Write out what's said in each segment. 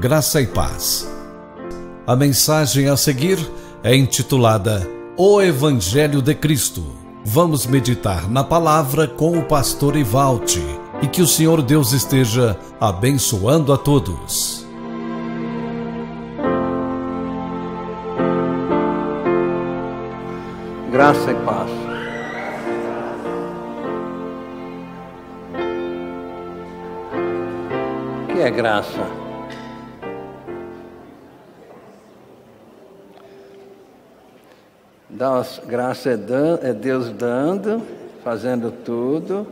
graça e paz. A mensagem a seguir é intitulada O Evangelho de Cristo. Vamos meditar na palavra com o pastor Ivalti e que o Senhor Deus esteja abençoando a todos. Graça e paz. O que é graça? Graça é Deus dando, fazendo tudo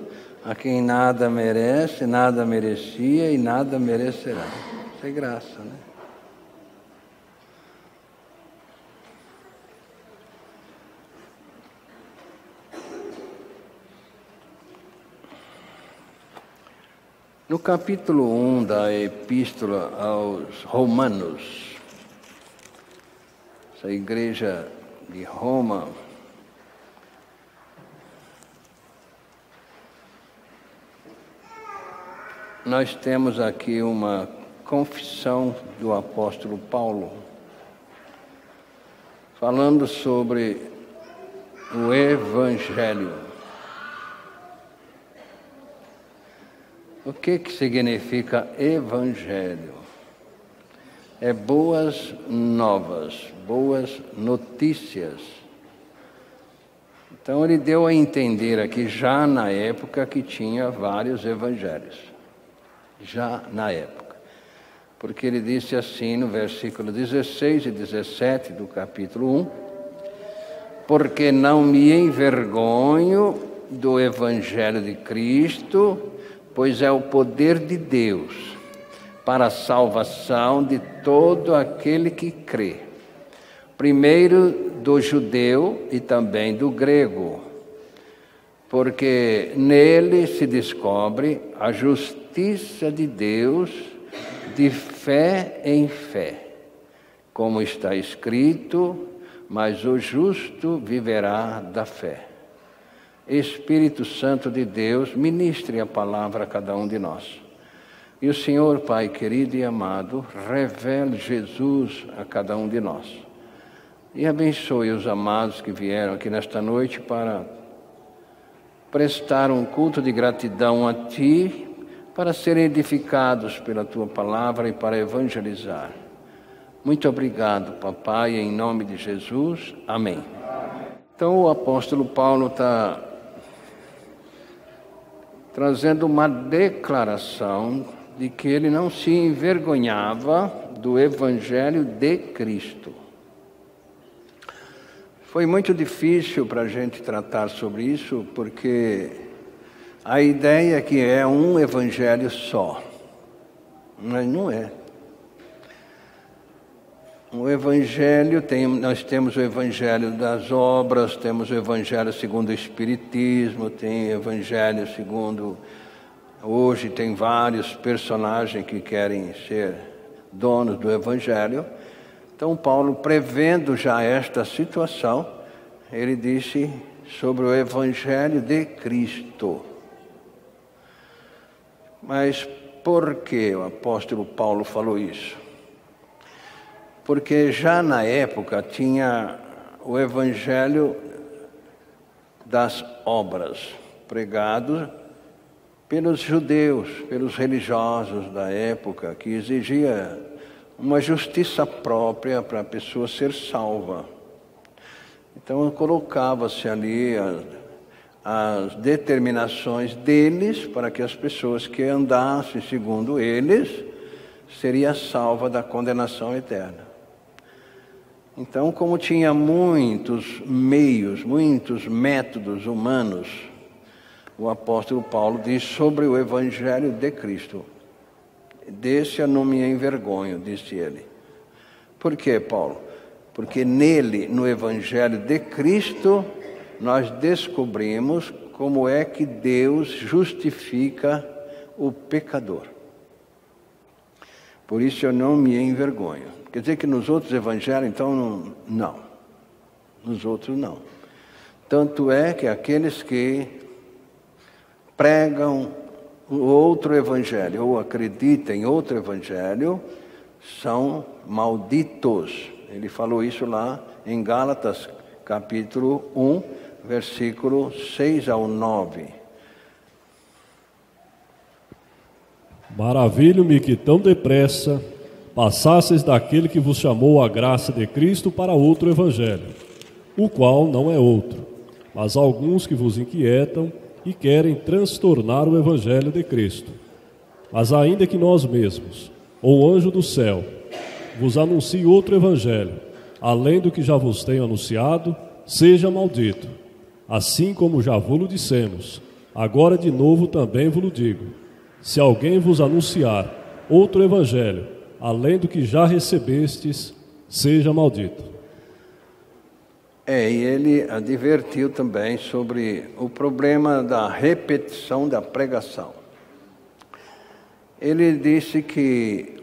a quem nada merece, nada merecia e nada merecerá. Isso é graça, né? No capítulo 1 da Epístola aos Romanos, essa igreja de Roma, nós temos aqui uma confissão do apóstolo Paulo, falando sobre o Evangelho. O que significa Evangelho? É boas novas, boas notícias. Então ele deu a entender aqui, já na época, que tinha vários evangelhos. Já na época. Porque ele disse assim no versículo 16 e 17 do capítulo 1: porque não me envergonho do Evangelho de Cristo, pois é o poder de Deus para a salvação de todo aquele que crê, primeiro do judeu e também do grego, porque nele se descobre a justiça de Deus de fé em fé, como está escrito: mas o justo viverá da fé. Espírito Santo de Deus, ministre a palavra a cada um de nós. E o Senhor, Pai querido e amado, revele Jesus a cada um de nós. E abençoe os amados que vieram aqui nesta noite para prestar um culto de gratidão a Ti, para serem edificados pela Tua palavra e para evangelizar. Muito obrigado, Papai, em nome de Jesus. Amém. Então o apóstolo Paulo está trazendo uma declaração de que ele não se envergonhava do Evangelho de Cristo. Foi muito difícil para a gente tratar sobre isso, porque a ideia é que é um Evangelho só, mas não é. O Evangelho, nós temos o Evangelho das obras, temos o Evangelho segundo o Espiritismo, tem o Evangelho segundo... Hoje tem vários personagens que querem ser donos do Evangelho. Então Paulo, prevendo já esta situação, ele disse sobre o Evangelho de Cristo. Mas por que o apóstolo Paulo falou isso? Porque já na época tinha o Evangelho das obras, pregado pelos judeus, pelos religiosos da época, que exigia uma justiça própria para a pessoa ser salva. Então colocava-se ali as determinações deles para que as pessoas que andassem segundo eles seria salva da condenação eterna. Então, como tinha muitos meios, muitos métodos humanos, o apóstolo Paulo diz sobre o Evangelho de Cristo: desse eu não me envergonho, disse ele. Por quê, Paulo? Porque nele, no Evangelho de Cristo, nós descobrimos como é que Deus justifica o pecador. Por isso eu não me envergonho. Quer dizer que nos outros evangelhos, então, não. Nos outros, não. Tanto é que aqueles que pregam outro evangelho ou acreditam em outro evangelho são malditos. Ele falou isso lá em Gálatas, capítulo 1, versículo 6 ao 9. Maravilho-me que tão depressa passasseis daquele que vos chamou a graça de Cristo para outro evangelho, o qual não é outro, mas alguns que vos inquietam e querem transtornar o evangelho de Cristo. Mas ainda que nós mesmos, ou anjo do céu, vos anuncie outro evangelho, além do que já vos tenho anunciado, seja maldito. Assim como já vos dissemos, agora de novo também vos digo: se alguém vos anunciar outro evangelho, além do que já recebestes, seja maldito. E ele advertiu também sobre o problema da repetição da pregação. Ele disse que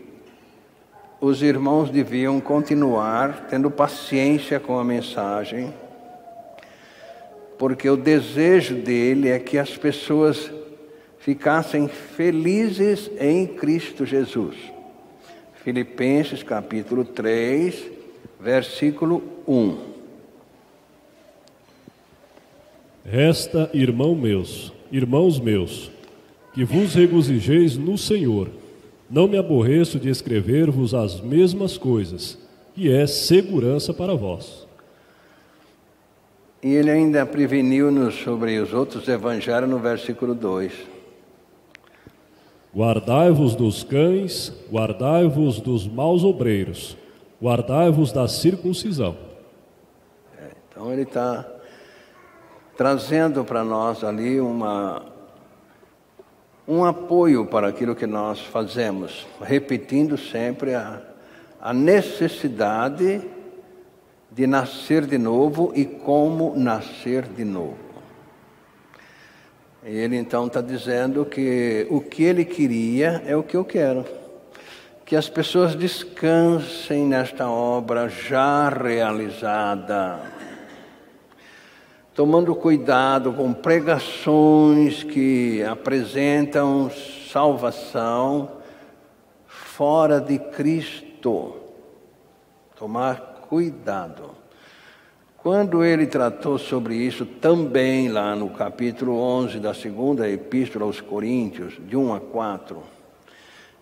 os irmãos deviam continuar tendo paciência com a mensagem, porque o desejo dele é que as pessoas ficassem felizes em Cristo Jesus. Filipenses capítulo 3, versículo 1. Resta, irmãos meus, que vos regozijeis no Senhor. Não me aborreço de escrever-vos as mesmas coisas, que é segurança para vós. E ele ainda preveniu-nos sobre os outros evangelhos no versículo 2. Guardai-vos dos cães, guardai-vos dos maus obreiros, guardai-vos da circuncisão. Então ele está trazendo para nós ali um apoio para aquilo que nós fazemos, repetindo sempre a necessidade de nascer de novo e como nascer de novo. E ele então está dizendo que o que ele queria é o que eu quero. Que as pessoas descansem nesta obra já realizada, tomando cuidado com pregações que apresentam salvação fora de Cristo. Tomar cuidado. Quando ele tratou sobre isso também lá no capítulo 11 da segunda epístola aos Coríntios, de 1 a 4,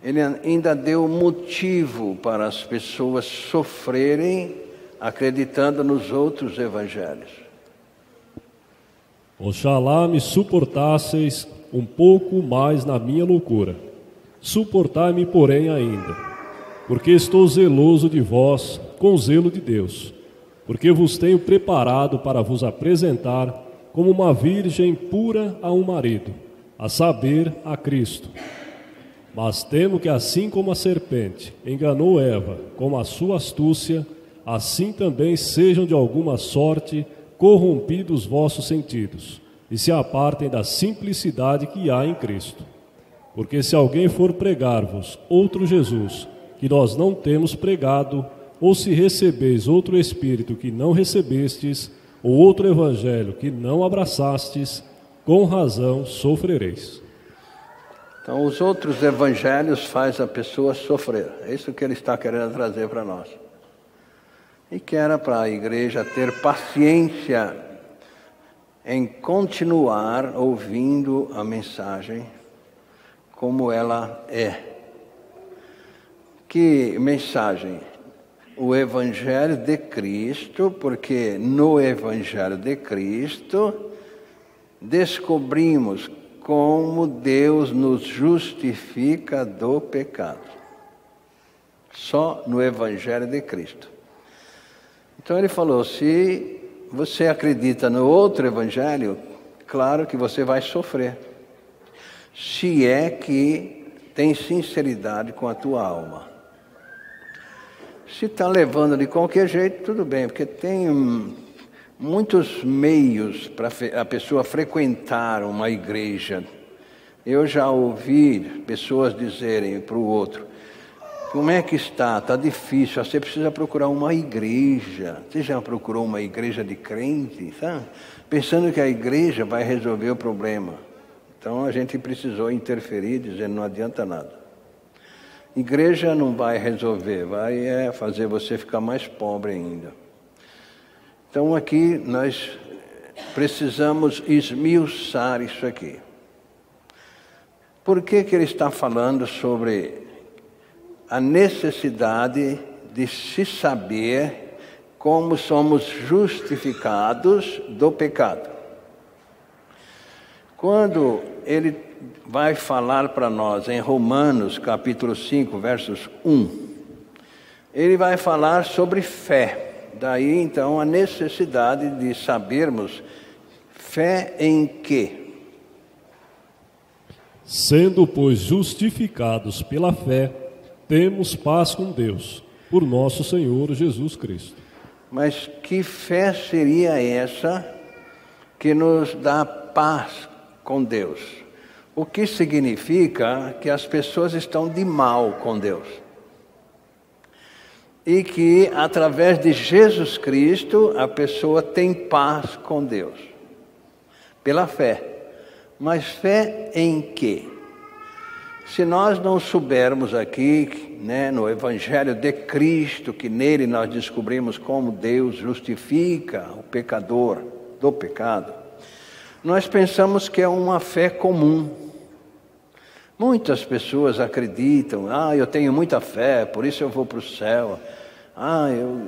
ele ainda deu motivo para as pessoas sofrerem acreditando nos outros evangelhos. Oxalá me suportasseis um pouco mais na minha loucura. Suportai-me, porém, ainda, porque estou zeloso de vós com zelo de Deus, porque vos tenho preparado para vos apresentar como uma virgem pura a um marido, a saber, a Cristo. Mas temo que assim como a serpente enganou Eva com a sua astúcia, assim também sejam de alguma sorte corrompidos vossos sentidos, e se apartem da simplicidade que há em Cristo. Porque se alguém for pregar-vos outro Jesus, que nós não temos pregado, ou se recebeis outro Espírito que não recebestes, ou outro Evangelho que não abraçastes, com razão sofrereis. Então, os outros evangelhos fazem a pessoa sofrer. É isso que ele está querendo trazer para nós. E que era para a igreja ter paciência em continuar ouvindo a mensagem como ela é. Que mensagem? O Evangelho de Cristo, porque no Evangelho de Cristo descobrimos como Deus nos justifica do pecado. Só no Evangelho de Cristo. Então ele falou, se você acredita no outro Evangelho, claro que você vai sofrer. Se é que tem sinceridade com a tua alma. Se está levando de qualquer jeito, tudo bem, porque tem muitos meios para a pessoa frequentar uma igreja. Eu já ouvi pessoas dizerem para o outro, como é que está? Está difícil, você precisa procurar uma igreja. Você já procurou uma igreja de crente, sabe? Pensando que a igreja vai resolver o problema. Então a gente precisou interferir, dizendo não adianta nada. Igreja não vai resolver, vai fazer você ficar mais pobre ainda. Então aqui nós precisamos esmiuçar isso aqui. Por que ele está falando sobre a necessidade de se saber como somos justificados do pecado? Quando ele vai falar para nós em Romanos capítulo 5, versos 1, ele vai falar sobre fé. Daí então a necessidade de sabermos fé em quê? Sendo, pois, justificados pela fé, temos paz com Deus, por nosso Senhor Jesus Cristo. Mas que fé seria essa que nos dá paz com Deus? O que significa que as pessoas estão de mal com Deus. E que, através de Jesus Cristo, a pessoa tem paz com Deus. Pela fé. Mas fé em quê? Se nós não soubermos aqui, no Evangelho de Cristo, que nele nós descobrimos como Deus justifica o pecador do pecado, nós pensamos que é uma fé comum. Muitas pessoas acreditam, eu tenho muita fé, por isso eu vou para o céu.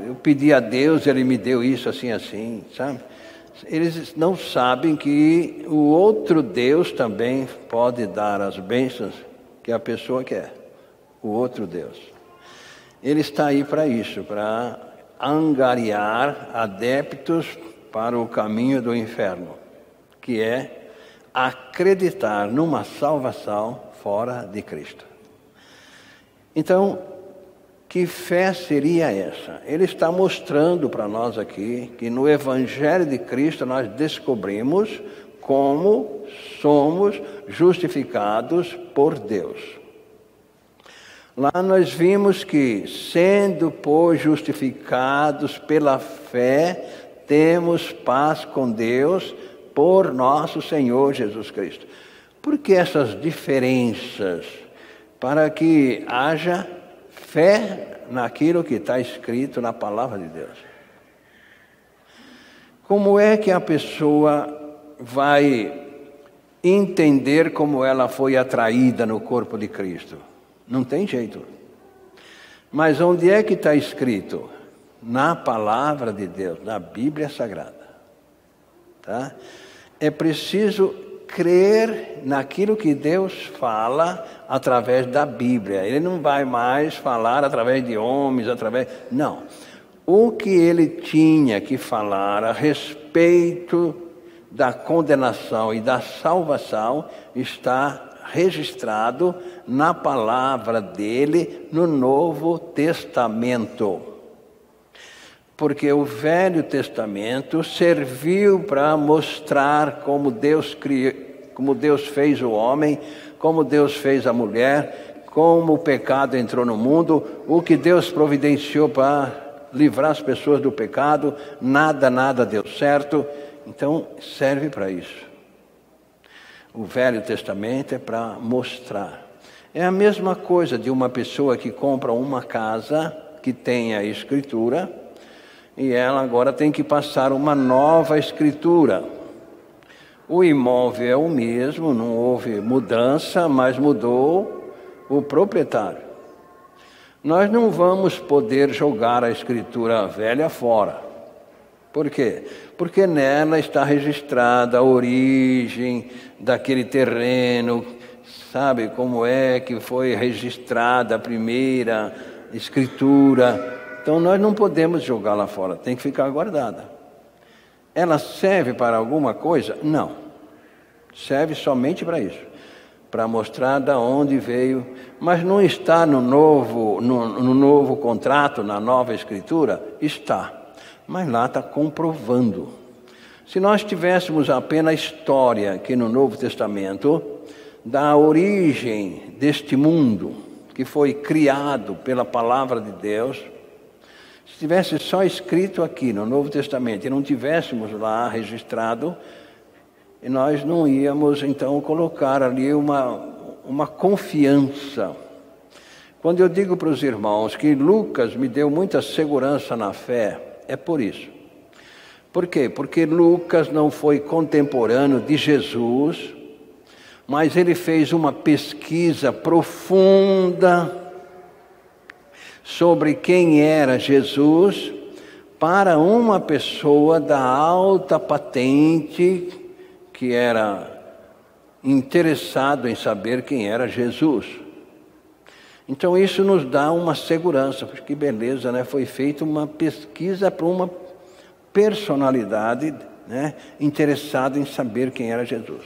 Eu pedi a Deus, Ele me deu isso assim, sabe? Eles não sabem que o outro Deus também pode dar as bênçãos que a pessoa quer. O outro Deus. Ele está aí para isso, para angariar adeptos para o caminho do inferno, que é acreditar numa salvação fora de Cristo. Então, que fé seria essa? Ele está mostrando para nós aqui que no Evangelho de Cristo nós descobrimos como somos justificados por Deus. Lá nós vimos que, sendo, pois, justificados pela fé, temos paz com Deus por nosso Senhor Jesus Cristo. Por que essas diferenças? Para que haja fé naquilo que está escrito na palavra de Deus. Como é que a pessoa vai entender como ela foi atraída no corpo de Cristo? Não tem jeito. Mas onde é que está escrito? Na palavra de Deus, na Bíblia Sagrada. Tá? É preciso crer naquilo que Deus fala através da Bíblia. Ele não vai mais falar através de homens, Não. O que ele tinha que falar a respeito da condenação e da salvação está registrado na palavra dele no Novo Testamento. Porque o Velho Testamento serviu para mostrar como Deus fez o homem, como Deus fez a mulher, como o pecado entrou no mundo, o que Deus providenciou para livrar as pessoas do pecado, nada deu certo. Então, serve para isso. O Velho Testamento é para mostrar. É a mesma coisa de uma pessoa que compra uma casa que tem a escritura, e ela agora tem que passar uma nova escritura. O imóvel é o mesmo, não houve mudança, mas mudou o proprietário. Nós não vamos poder jogar a escritura velha fora. Por quê? Porque nela está registrada a origem daquele terreno, sabe como é que foi registrada a primeira escritura. Então nós não podemos jogá-la fora, tem que ficar guardada. Ela serve para alguma coisa? Não. Serve somente para isso. Para mostrar de onde veio. Mas não está no novo contrato, na nova escritura? Está. Mas lá está comprovando. Se nós tivéssemos apenas a história aqui no Novo Testamento da origem deste mundo que foi criado pela palavra de Deus, se tivesse só escrito aqui no Novo Testamento e não tivéssemos lá registrado, nós não íamos então colocar ali uma confiança. Quando eu digo para os irmãos que Lucas me deu muita segurança na fé, é por isso. Por quê? Porque Lucas não foi contemporâneo de Jesus, mas ele fez uma pesquisa profunda sobre quem era Jesus para uma pessoa da alta patente que era interessado em saber quem era Jesus. Então isso nos dá uma segurança, porque que beleza, né? Foi feita uma pesquisa para uma personalidade, né, interessada em saber quem era Jesus.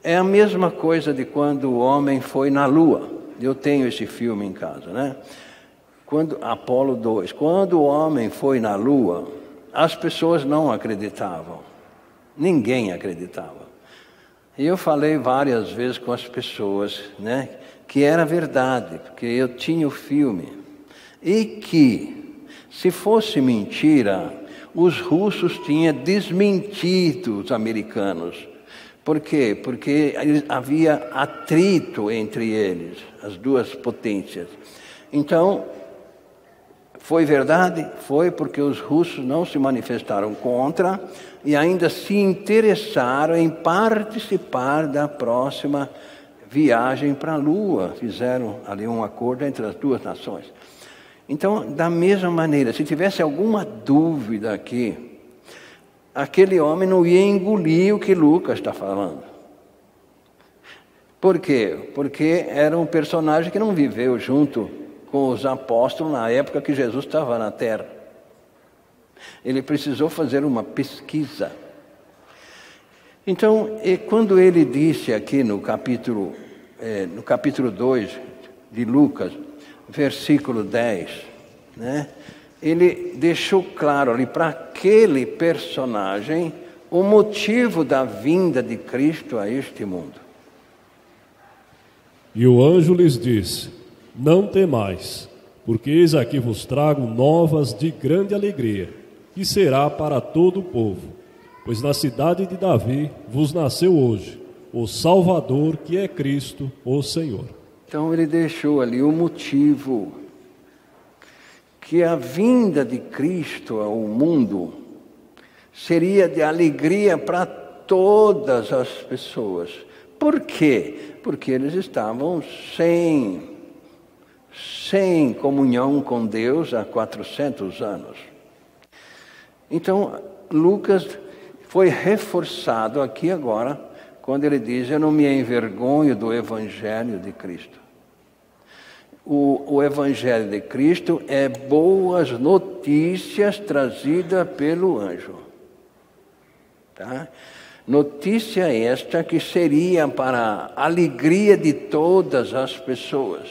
É a mesma coisa de quando o homem foi na Lua. Eu tenho esse filme em casa, né? Apolo 2, quando o homem foi na Lua, as pessoas não acreditavam. Ninguém acreditava. E eu falei várias vezes com as pessoas, né, que era verdade, porque eu tinha o filme. E que, se fosse mentira, os russos tinham desmentido os americanos. Por quê? Porque havia atrito entre eles, as duas potências. Então, foi verdade? Foi porque os russos não se manifestaram contra e ainda se interessaram em participar da próxima viagem para a Lua. Fizeram ali um acordo entre as duas nações. Então, da mesma maneira, se tivesse alguma dúvida aqui, aquele homem não ia engolir o que Lucas está falando. Por quê? Porque era um personagem que não viveu junto com os apóstolos na época que Jesus estava na terra. Ele precisou fazer uma pesquisa. Então, quando ele disse aqui no capítulo 2 de Lucas, versículo 10, né, ele deixou claro ali para aquele personagem o motivo da vinda de Cristo a este mundo. E o anjo lhes disse: não temais, porque eis aqui vos trago novas de grande alegria, que será para todo o povo. Pois na cidade de Davi vos nasceu hoje o Salvador, que é Cristo, o Senhor. Então ele deixou ali o motivo, que a vinda de Cristo ao mundo seria de alegria para todas as pessoas. Por quê? Porque eles estavam sem comunhão com Deus há 400 anos. Então, Lucas foi reforçado aqui agora, quando ele diz: eu não me envergonho do Evangelho de Cristo. O Evangelho de Cristo é boas notícias trazidas pelo anjo. Tá? Notícia esta que seria para a alegria de todas as pessoas.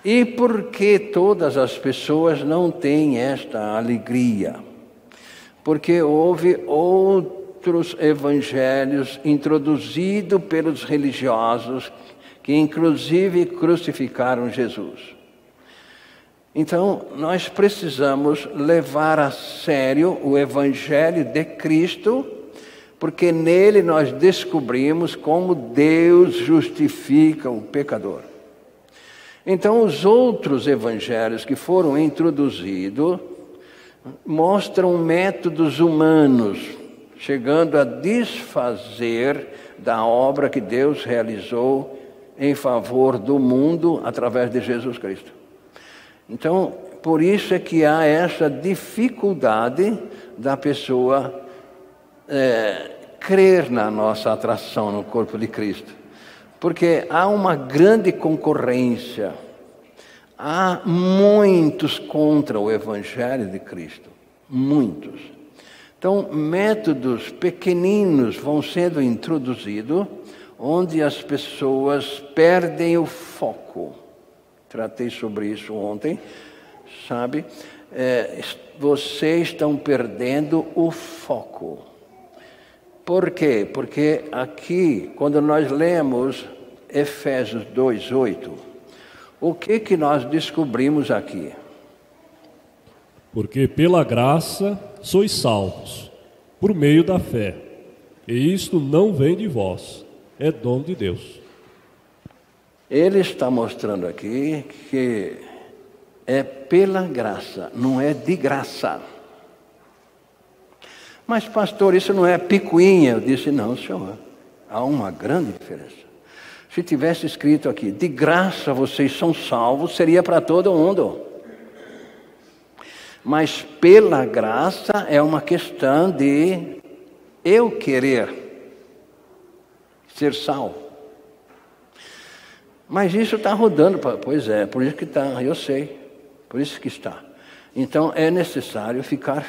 E por que todas as pessoas não têm esta alegria? Porque houve outros evangelhos introduzidos pelos religiosos que inclusive crucificaram Jesus. Então, nós precisamos levar a sério o Evangelho de Cristo, porque nele nós descobrimos como Deus justifica o pecador. Então, os outros evangelhos que foram introduzidos mostram métodos humanos, chegando a desfazer da obra que Deus realizou em favor do mundo através de Jesus Cristo. Então, por isso é que há essa dificuldade da pessoa crer na nossa atração no corpo de Cristo. Porque há uma grande concorrência. Há muitos contra o Evangelho de Cristo. Muitos. Então, métodos pequeninos vão sendo introduzidos, onde as pessoas perdem o foco. Tratei sobre isso ontem, sabe? Vocês estão perdendo o foco. Por quê? Porque aqui, quando nós lemos Efésios 2:8, o que nós descobrimos aqui? Porque pela graça sois salvos, por meio da fé. E isto não vem de vós, é dom de Deus. Ele está mostrando aqui que é pela graça, não é de graça. Mas, pastor, isso não é picuinha. Eu disse, não, senhor, há uma grande diferença. Se tivesse escrito aqui, de graça vocês são salvos, seria para todo mundo. Mas pela graça é uma questão de eu querer ser salvo. Mas isso está rodando, pois é, por isso que está, eu sei, por isso que está. Então é necessário ficar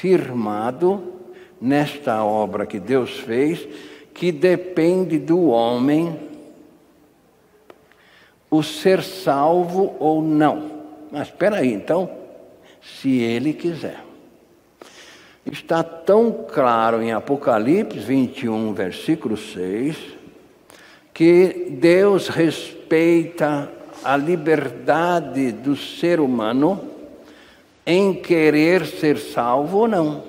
firmado nesta obra que Deus fez, que depende do homem o ser salvo ou não. Mas espera aí, então, se ele quiser. Está tão claro em Apocalipse 21, versículo 6, que Deus respeita a liberdade do ser humano em querer ser salvo ou não.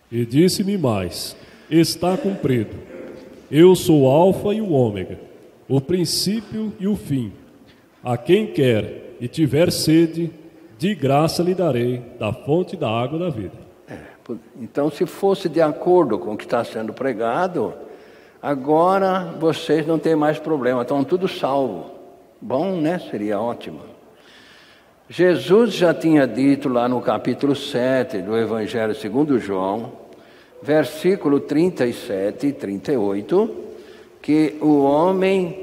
E disse-me mais: está cumprido. Eu sou o Alfa e o Ômega, o princípio e o fim. A quem quer e tiver sede, de graça lhe darei da fonte da água da vida. Então, se fosse de acordo com o que está sendo pregado, agora vocês não têm mais problema, estão tudo salvo. Bom, né? Seria ótimo. Jesus já tinha dito lá no capítulo 7 do Evangelho segundo João, versículo 37 e 38, que o homem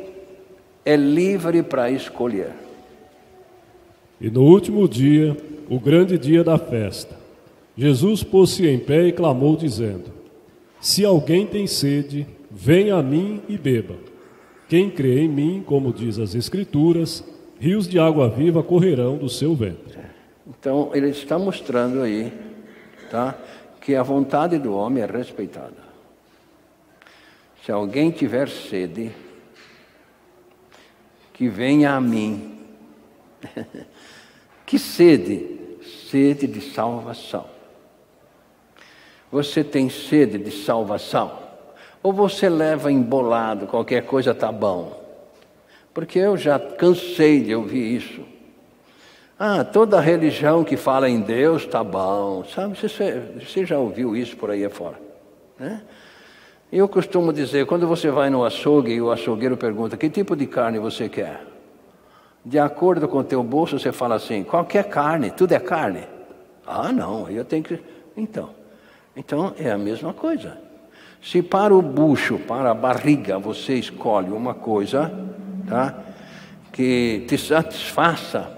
é livre para escolher. E no último dia, o grande dia da festa, Jesus pôs-se em pé e clamou, dizendo: se alguém tem sede, venha a mim e beba. Quem crê em mim, como diz as Escrituras, rios de água viva correrão do seu ventre. Então, ele está mostrando aí, tá, que a vontade do homem é respeitada. Se alguém tiver sede, que venha a mim. Que sede? Sede de salvação. Você tem sede de salvação? Ou você leva embolado, qualquer coisa está bom? Porque eu já cansei de ouvir isso. Toda religião que fala em Deus está bom. Sabe, você já ouviu isso por aí afora, né? Eu costumo dizer, quando você vai no açougue e o açougueiro pergunta, que tipo de carne você quer? De acordo com o teu bolso, você fala assim, qualquer carne, tudo é carne. Não, eu tenho que... Então é a mesma coisa. Se para o bucho, para a barriga, você escolhe uma coisa, tá, que te satisfaça,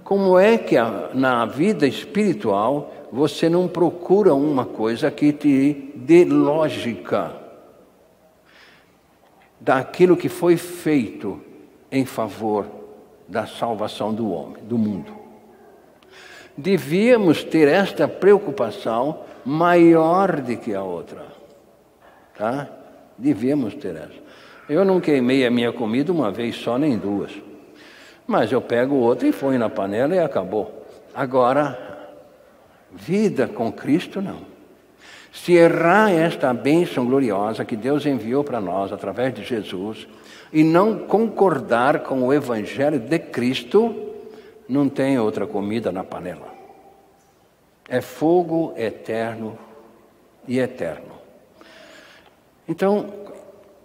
como é que na vida espiritual você não procura uma coisa que te dê lógica daquilo que foi feito em favor da salvação do homem, do mundo? Devíamos ter esta preocupação maior do que a outra, tá? Devíamos ter essa. Eu não queimei a minha comida uma vez só, nem duas. Mas eu pego outra e ponho na panela e acabou. Agora, vida com Cristo, não. Se errar esta bênção gloriosa que Deus enviou para nós através de Jesus e não concordar com o Evangelho de Cristo, não tem outra comida na panela. É fogo eterno e eterno. Então,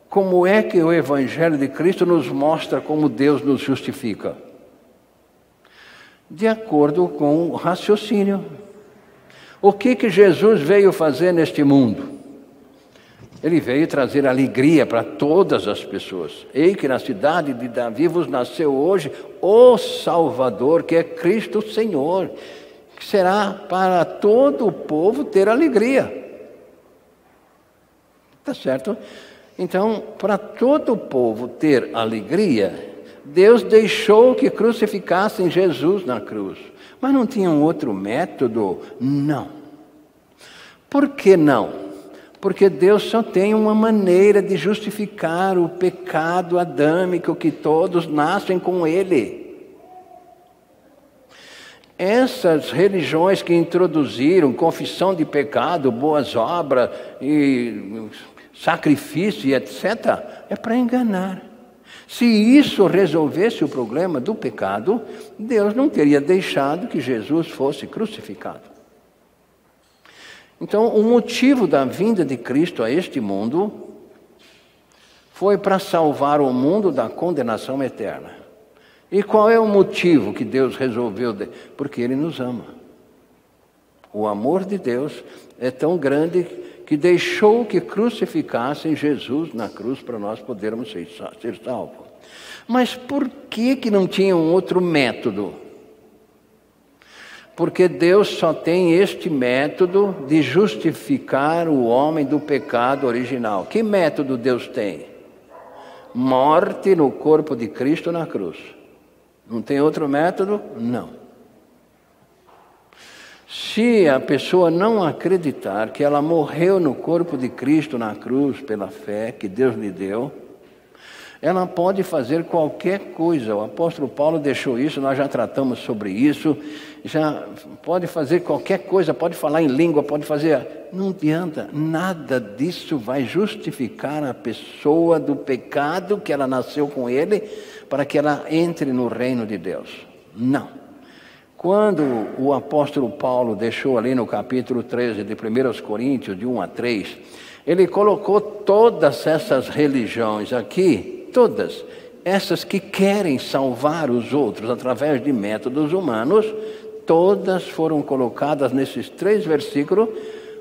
como é que o Evangelho de Cristo nos mostra como Deus nos justifica? De acordo com o raciocínio. O que Jesus veio fazer neste mundo? Ele veio trazer alegria para todas as pessoas. Ei, que na cidade de Davi vos nasceu hoje o Salvador, que é Cristo Senhor, que será para todo o povo ter alegria. Tá certo? Então, para todo o povo ter alegria, Deus deixou que crucificassem Jesus na cruz. Mas não tinha um outro método? Não. Por que não? Porque Deus só tem uma maneira de justificar o pecado adâmico que todos nascem com ele. Essas religiões que introduziram confissão de pecado, boas obras e sacrifício e etc., é para enganar. Se isso resolvesse o problema do pecado, Deus não teria deixado que Jesus fosse crucificado. Então, o motivo da vinda de Cristo a este mundo foi para salvar o mundo da condenação eterna. E qual é o motivo que Deus resolveu? Porque Ele nos ama. O amor de Deus é tão grande que deixou que crucificassem Jesus na cruz para nós podermos ser salvos. Mas por que não tinha um outro método? Porque Deus só tem este método de justificar o homem do pecado original. Que método Deus tem? Morte no corpo de Cristo na cruz. Não tem outro método? Não. Se a pessoa não acreditar que ela morreu no corpo de Cristo na cruz pela fé que Deus lhe deu, ela pode fazer qualquer coisa. O apóstolo Paulo deixou isso, nós já tratamos sobre isso. Já pode fazer qualquer coisa, pode falar em língua, pode fazer... Não adianta, nada disso vai justificar a pessoa do pecado que ela nasceu com ele, para que ela entre no reino de Deus. Não. Quando o apóstolo Paulo deixou ali no capítulo 13 de 1 Coríntios, de 1 a 3, ele colocou todas essas religiões aqui, todas, essas que querem salvar os outros através de métodos humanos, todas foram colocadas nesses 3 versículos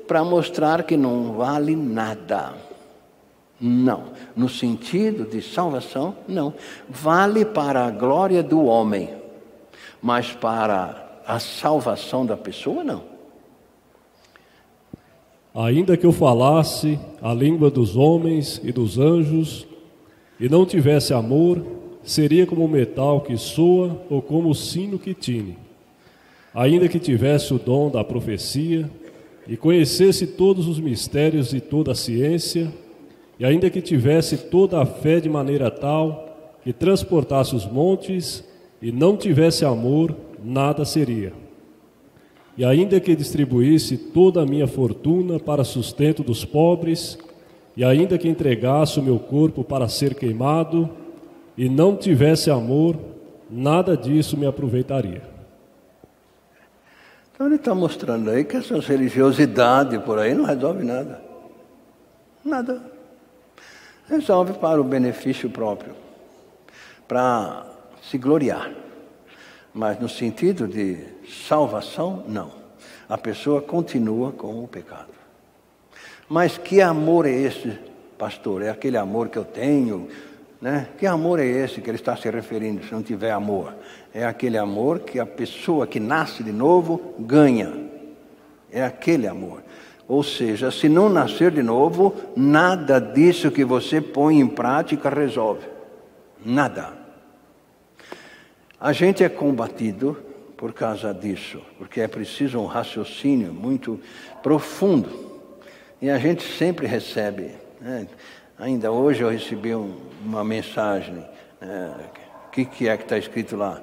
para mostrar que não vale nada. Não. No sentido de salvação, não. Vale para a glória do homem, mas para a salvação da pessoa, não. Ainda que eu falasse a língua dos homens e dos anjos, e não tivesse amor, seria como o metal que soa ou como o sino que tine. Ainda que tivesse o dom da profecia, e conhecesse todos os mistérios e toda a ciência, e ainda que tivesse toda a fé de maneira tal que transportasse os montes, e não tivesse amor, nada seria. E ainda que distribuísse toda a minha fortuna para sustento dos pobres, e ainda que entregasse o meu corpo para ser queimado, e não tivesse amor, nada disso me aproveitaria. Então ele está mostrando aí que essas religiosidades por aí não resolve nada. Nada. Resolve para o benefício próprio, para se gloriar. Mas no sentido de salvação, não. A pessoa continua com o pecado. Mas que amor é esse, pastor? É aquele amor que eu tenho, né? Que amor é esse que ele está se referindo, se não tiver amor? É aquele amor que a pessoa que nasce de novo ganha. É aquele amor. Ou seja, se não nascer de novo, nada disso que você põe em prática resolve. Nada. A gente é combatido por causa disso, porque é preciso um raciocínio muito profundo. E a gente sempre recebe, né? Ainda hoje eu recebi uma mensagem, o que é que está escrito lá?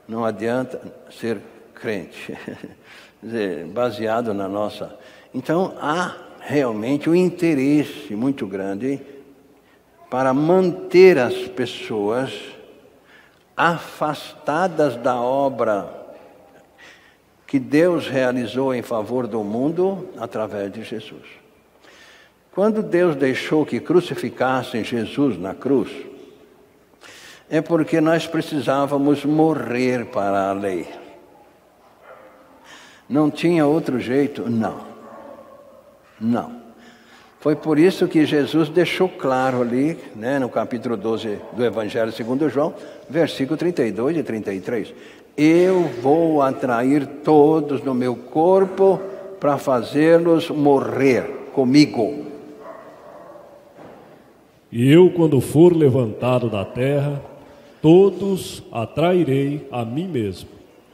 Não adianta ser crente, quer dizer, baseado na nossa... Então há realmente um interesse muito grande para manter as pessoas afastadas da obra que Deus realizou em favor do mundo através de Jesus. Quando Deus deixou que crucificassem Jesus na cruz, é porque nós precisávamos morrer para a lei. Não tinha outro jeito? Não. Não. Foi por isso que Jesus deixou claro ali, né, no capítulo 12 do Evangelho segundo João, versículo 32 e 33. Eu vou atrair todos no meu corpo para fazê-los morrer comigo. E eu, quando for levantado da terra, todos atrairei a mim mesmo.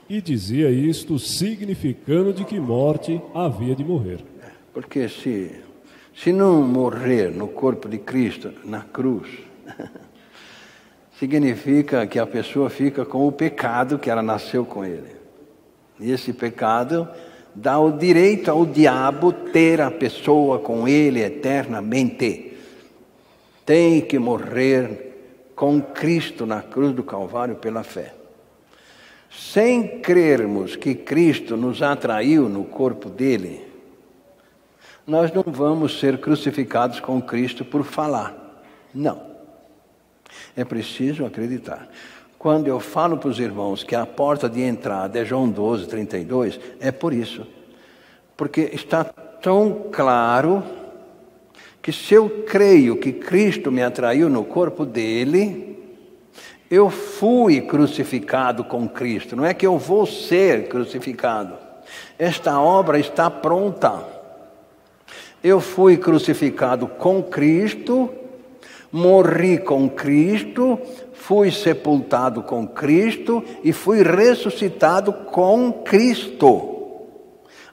E dizia isto, significando de que morte havia de morrer. Porque se não morrer no corpo de Cristo, na cruz, significa que a pessoa fica com o pecado que ela nasceu com ele. E esse pecado dá o direito ao diabo ter a pessoa com ele eternamente. tem que morrer com Cristo na cruz do Calvário pela fé. Sem crermos que Cristo nos atraiu no corpo dele, nós não vamos ser crucificados com Cristo por falar. Não. É preciso acreditar. Quando eu falo para os irmãos que a porta de entrada é João 12, 32, é por isso. Porque está tão claro que se eu creio que Cristo me atraiu no corpo dele, eu fui crucificado com Cristo. Não é que eu vou ser crucificado. Esta obra está pronta. Eu fui crucificado com Cristo, morri com Cristo, fui sepultado com Cristo e fui ressuscitado com Cristo,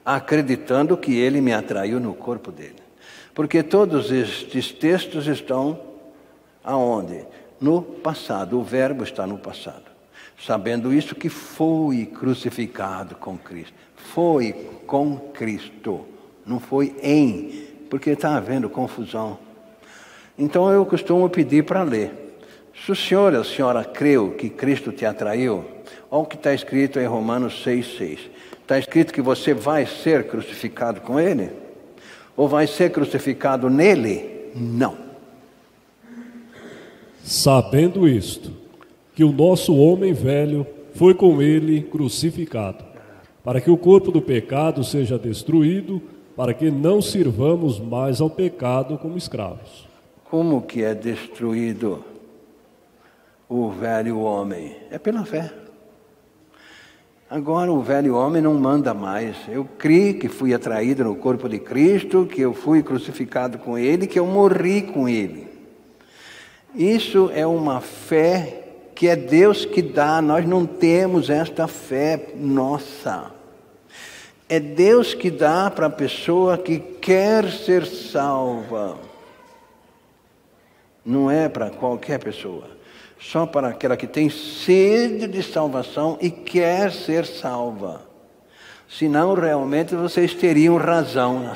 acreditando que Ele me atraiu no corpo dele. Porque todos estes textos estão aonde? No passado, o verbo está no passado. Sabendo isso que foi crucificado com Cristo. Foi com Cristo, não foi em, porque está havendo confusão. Então eu costumo pedir para ler. Se o senhor ou a senhora creu que Cristo te atraiu, olha o que está escrito em Romanos 6,6. Está escrito que você vai ser crucificado com Ele? Ou vai ser crucificado nele? Não. Sabendo isto, que o nosso homem velho foi com Ele crucificado, para que o corpo do pecado seja destruído, para que não sirvamos mais ao pecado como escravos. Como que é destruído o velho homem? É pela fé. Agora o velho homem não manda mais. Eu criei que fui atraído no corpo de Cristo, que eu fui crucificado com Ele, que eu morri com Ele. Isso é uma fé que é Deus que dá. Nós não temos esta fé nossa. É Deus que dá para a pessoa que quer ser salva. Não é para qualquer pessoa. Só para aquela que tem sede de salvação e quer ser salva. Senão, realmente, vocês teriam razão.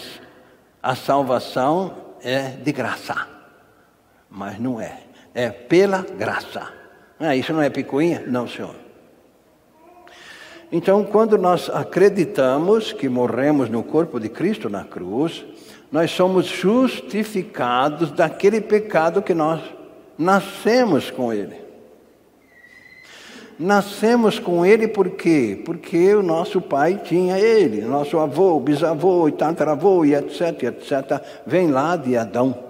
A salvação é de graça. Mas não é. É pela graça. Isso não é picuinha? Não, senhor. Então, quando nós acreditamos que morremos no corpo de Cristo na cruz, nós somos justificados daquele pecado que nós nascemos com Ele. Nascemos com Ele por quê? Porque o nosso pai tinha Ele, nosso avô, bisavô e tataravô e etc, etc, vem lá de Adão.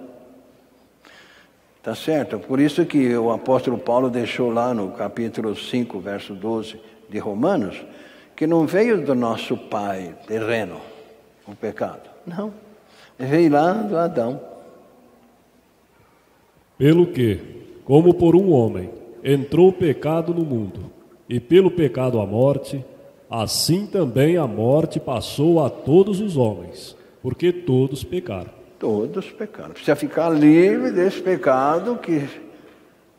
Tá certo? Por isso que o apóstolo Paulo deixou lá no capítulo 5, verso 12 de Romanos, que não veio do nosso pai terreno o pecado. Não, veio lá do Adão. Pelo que, como por um homem, entrou o pecado no mundo, e pelo pecado a morte, assim também a morte passou a todos os homens, porque todos pecaram. Todos pecaram. Precisa ficar livre desse pecado que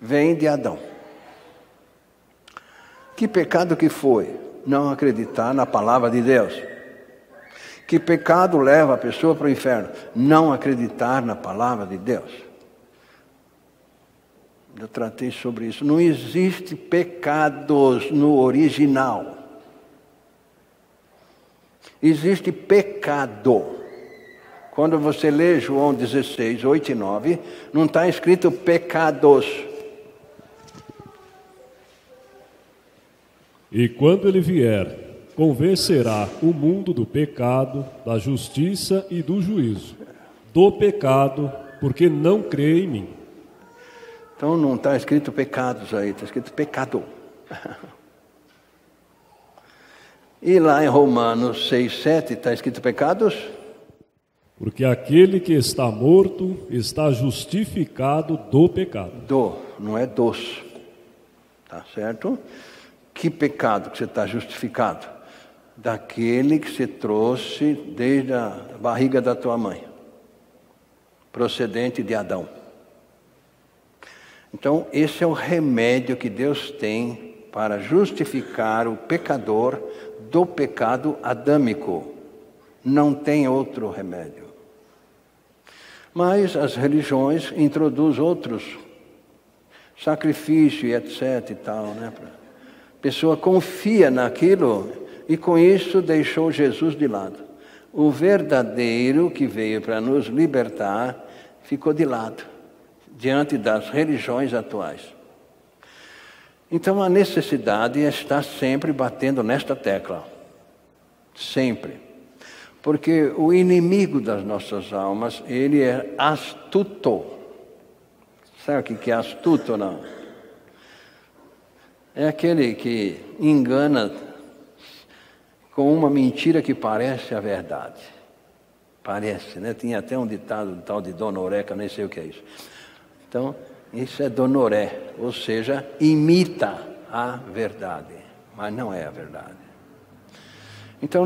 vem de Adão. Que pecado que foi? Não acreditar na palavra de Deus. Que pecado leva a pessoa para o inferno? Não acreditar na palavra de Deus. Eu tratei sobre isso. Não existe pecados no original. Existe pecado. Quando você lê João 16, 8 e 9, não está escrito pecados. E quando ele vier, convencerá o mundo do pecado, da justiça e do juízo. Do pecado, porque não crê em mim. Então não está escrito pecados aí, está escrito pecado. E lá em Romanos 6, 7 está escrito pecados? Porque aquele que está morto está justificado do pecado. Não é dos. Tá certo? Que pecado que você está justificado? Daquele que você trouxe desde a barriga da tua mãe, procedente de Adão. Então, esse é o remédio que Deus tem para justificar o pecador do pecado adâmico. Não tem outro remédio. Mas as religiões introduzem outros, sacrifício e etc e tal, né? A pessoa confia naquilo e com isso deixou Jesus de lado. O verdadeiro que veio para nos libertar ficou de lado, diante das religiões atuais. Então a necessidade está sempre batendo nesta tecla. Sempre. Porque o inimigo das nossas almas, ele é astuto. Sabe o que é astuto, não? É aquele que engana com uma mentira que parece a verdade. Parece, né? Tinha até um ditado tal de Dona Oreca, nem sei o que é isso. Então, isso é Donoré, ou seja, imita a verdade, mas não é a verdade. Então,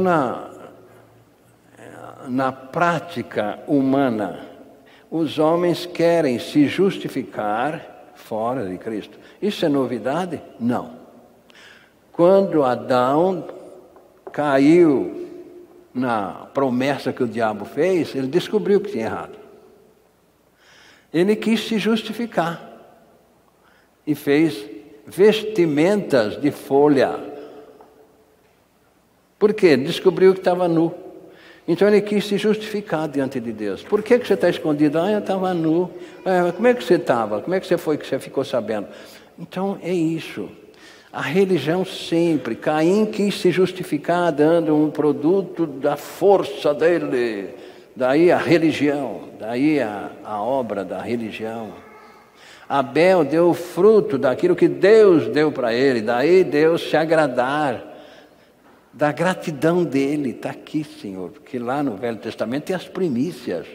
na prática humana, os homens querem se justificar fora de Cristo. Isso é novidade? Não. Quando Adão caiu na promessa que o diabo fez, ele descobriu que tinha errado. Ele quis se justificar e fez vestimentas de folha. Por quê? Descobriu que estava nu. Então ele quis se justificar diante de Deus. Por que você está escondido? Eu estava nu. Como é que você estava? Como é que você foi que você ficou sabendo? Então é isso. A religião sempre. Caim quis se justificar dando um produto da força dele. Daí a religião. Daí a obra da religião. Abel deu o fruto daquilo que Deus deu para ele. Daí Deus se agradar da gratidão dele. Está aqui, Senhor. Porque lá no Velho Testamento tem as primícias.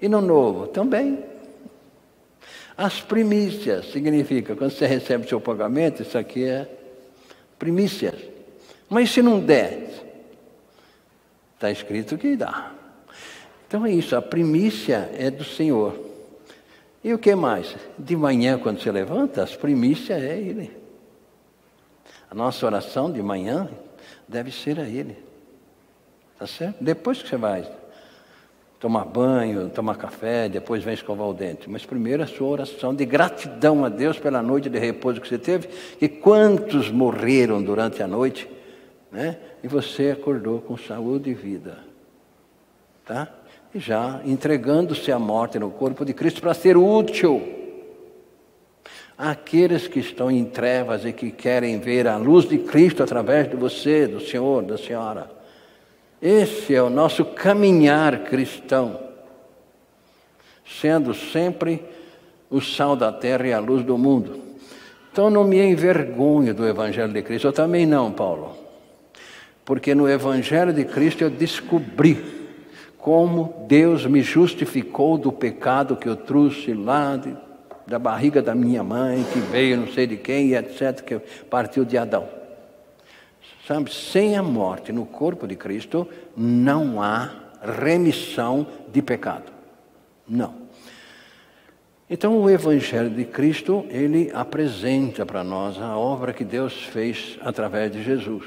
E no Novo também. As primícias significa, quando você recebe o seu pagamento, isso aqui é primícias. Mas se não der, está escrito que dá. Então é isso, a primícia é do Senhor. E o que mais? De manhã, quando você levanta, as primícias é Ele. A nossa oração de manhã deve ser a Ele. Tá certo? Depois que você vai tomar banho, tomar café, depois vem escovar o dente. Mas primeiro a sua oração de gratidão a Deus pela noite de repouso que você teve. E quantos morreram durante a noite, né? E você acordou com saúde e vida. Tá? E já entregando-se à morte no corpo de Cristo para ser útil àqueles que estão em trevas e que querem ver a luz de Cristo através de você, do Senhor, da Senhora. Esse é o nosso caminhar cristão, sendo sempre o sal da terra e a luz do mundo. Então não me envergonho do Evangelho de Cristo. Eu também não, Paulo. Porque no Evangelho de Cristo eu descobri como Deus me justificou do pecado que eu trouxe lá da barriga da minha mãe, que veio não sei de quem, e etc., que partiu de Adão. Sabe, sem a morte no corpo de Cristo, não há remissão de pecado. Não. Então o Evangelho de Cristo, ele apresenta para nós a obra que Deus fez através de Jesus.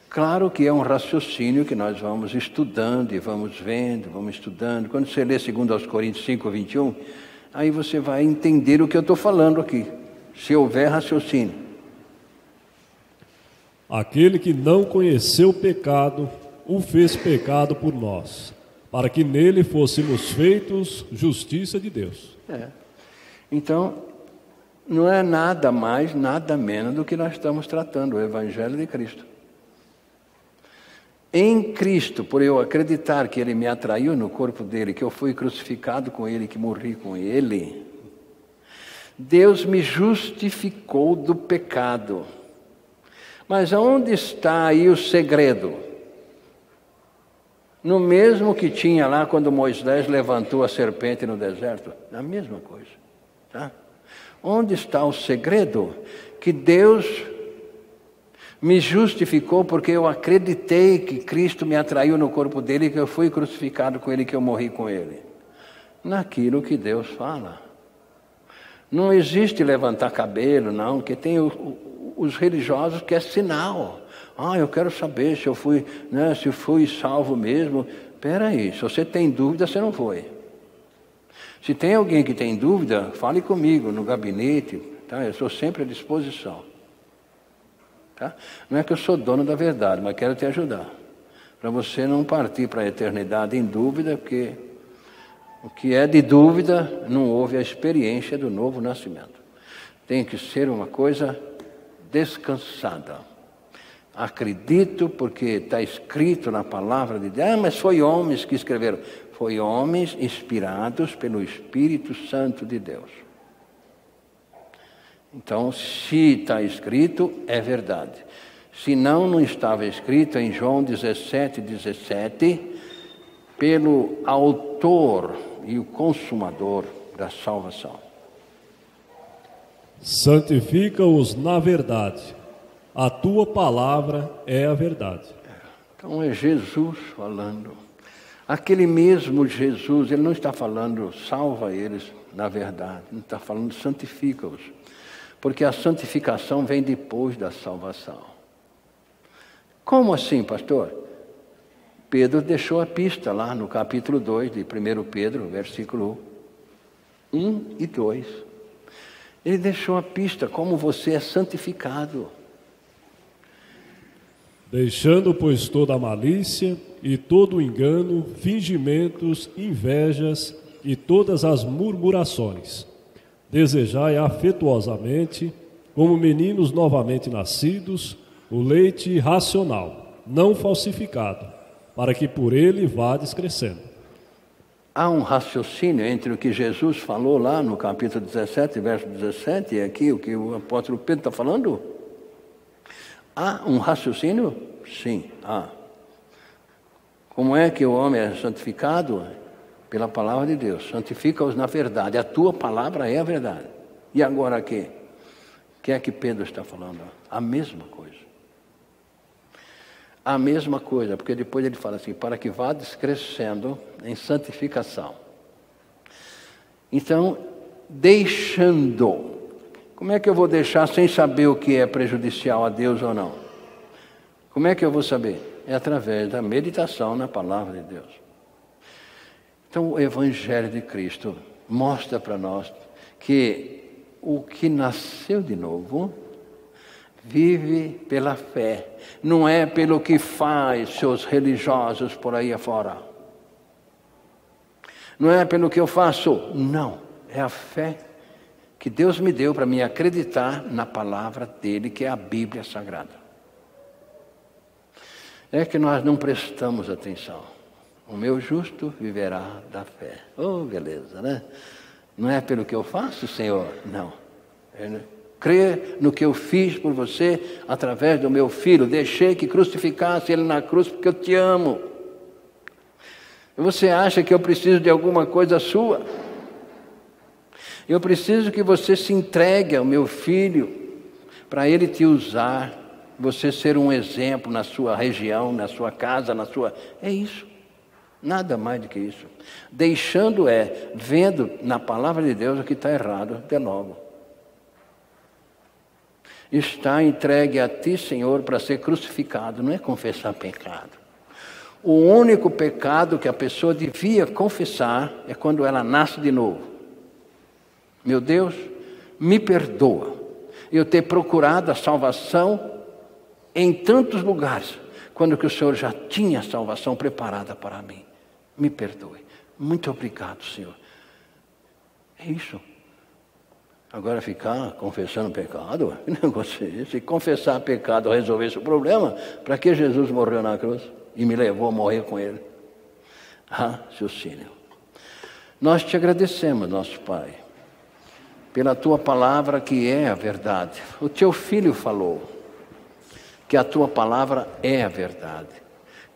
Claro que é um raciocínio que nós vamos estudando e vamos vendo, vamos estudando. Quando você lê 2 Coríntios 5, 21, aí você vai entender o que eu estou falando aqui, se houver raciocínio. Aquele que não conheceu o pecado, o fez pecado por nós, para que nele fôssemos feitos justiça de Deus. Então, não é nada mais, nada menos do que nós estamos tratando, o Evangelho de Cristo. Em Cristo, por eu acreditar que Ele me atraiu no corpo dEle, que eu fui crucificado com Ele, que morri com Ele, Deus me justificou do pecado. Mas aonde está aí o segredo? No mesmo que tinha lá quando Moisés levantou a serpente no deserto, a mesma coisa. Tá? Onde está o segredo? Que Deus me justificou porque eu acreditei que Cristo me atraiu no corpo dele, que eu fui crucificado com ele, que eu morri com ele. Naquilo que Deus fala. Não existe levantar cabelo, não, que tem os religiosos que é sinal. Eu quero saber se eu fui, né, se fui salvo mesmo. Espera aí, se você tem dúvida, você não foi. Se tem alguém que tem dúvida, fale comigo no gabinete, tá? Eu estou sempre à disposição. Tá? Não é que eu sou dono da verdade, mas quero te ajudar. Para você não partir para a eternidade em dúvida, porque o que é de dúvida não houve a experiência do novo nascimento. Tem que ser uma coisa descansada. Acredito porque está escrito na palavra de Deus. Mas foi homens que escreveram. Foi homens inspirados pelo Espírito Santo de Deus. Então, se está escrito, é verdade. Se não estava escrito em João 17:17, pelo autor e o consumador da salvação. Santifica-os na verdade. A tua palavra é a verdade. Então é Jesus falando. Aquele mesmo Jesus, ele não está falando salva eles na verdade. Ele está falando santifica-os. Porque a santificação vem depois da salvação. Como assim, pastor? Pedro deixou a pista lá no capítulo 2 de 1 Pedro, versículo 1 e 2. Ele deixou a pista como você é santificado. Deixando, pois, toda a malícia e todo o engano, fingimentos, invejas e todas as murmurações. Desejai afetuosamente, como meninos novamente nascidos, o leite racional, não falsificado, para que por ele vades crescendo. Há um raciocínio entre o que Jesus falou lá no capítulo 17, verso 17, e aqui o que o apóstolo Pedro está falando? Há um raciocínio? Sim, há. Como é que o homem é santificado? Pela palavra de Deus. Santifica-os na verdade. A tua palavra é a verdade. E agora o que é que Pedro está falando? A mesma coisa. A mesma coisa, porque depois ele fala assim, para que vades crescendo em santificação. Então, deixando. Como é que eu vou deixar sem saber o que é prejudicial a Deus ou não? Como é que eu vou saber? É através da meditação na palavra de Deus. Então, o Evangelho de Cristo mostra para nós que o que nasceu de novo vive pela fé. Não é pelo que faz seus religiosos por aí afora. Não é pelo que eu faço. Não. É a fé que Deus me deu para me acreditar na palavra dele, que é a Bíblia Sagrada. É que nós não prestamos atenção. O meu justo viverá da fé. Oh, beleza, né? Não é pelo que eu faço, Senhor? Não. Crer no que eu fiz por você através do meu filho. Deixei que crucificasse ele na cruz porque eu te amo. Você acha que eu preciso de alguma coisa sua? Eu preciso que você se entregue ao meu filho para ele te usar. Você ser um exemplo na sua região, na sua casa, na sua... É isso. Nada mais do que isso. Deixando vendo na palavra de Deus o que está errado, de novo. Está entregue a ti, Senhor, para ser crucificado. Não é confessar pecado. O único pecado que a pessoa devia confessar é quando ela nasce de novo. Meu Deus, me perdoa. Eu ter procurado a salvação em tantos lugares, quando que o Senhor já tinha a salvação preparada para mim. Me perdoe. Muito obrigado, Senhor. É isso. Agora ficar confessando pecado, que negócio é esse? Se confessar pecado resolvesse o problema, para que Jesus morreu na cruz e me levou a morrer com ele? Raciocínio. Nós te agradecemos, nosso Pai, pela tua palavra que é a verdade. O teu filho falou que a tua palavra é a verdade.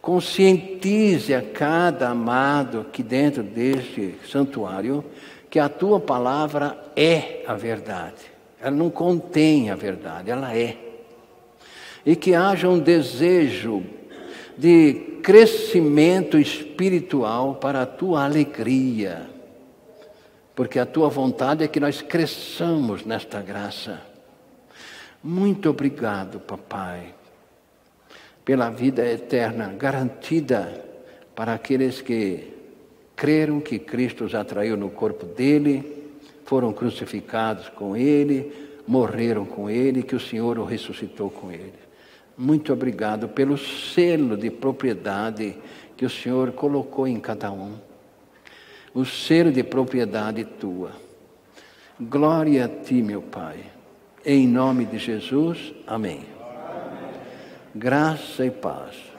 Conscientize a cada amado que dentro deste santuário que a tua palavra é a verdade. Ela não contém a verdade, ela é. E que haja um desejo de crescimento espiritual para a tua alegria. Porque a tua vontade é que nós cresçamos nesta graça. Muito obrigado, papai, pela vida eterna garantida para aqueles que creram que Cristo os atraiu no corpo dele, foram crucificados com ele, morreram com ele, que o Senhor o ressuscitou com ele. Muito obrigado pelo selo de propriedade que o Senhor colocou em cada um. O selo de propriedade tua. Glória a ti, meu Pai. Em nome de Jesus, amém. Graça e paz.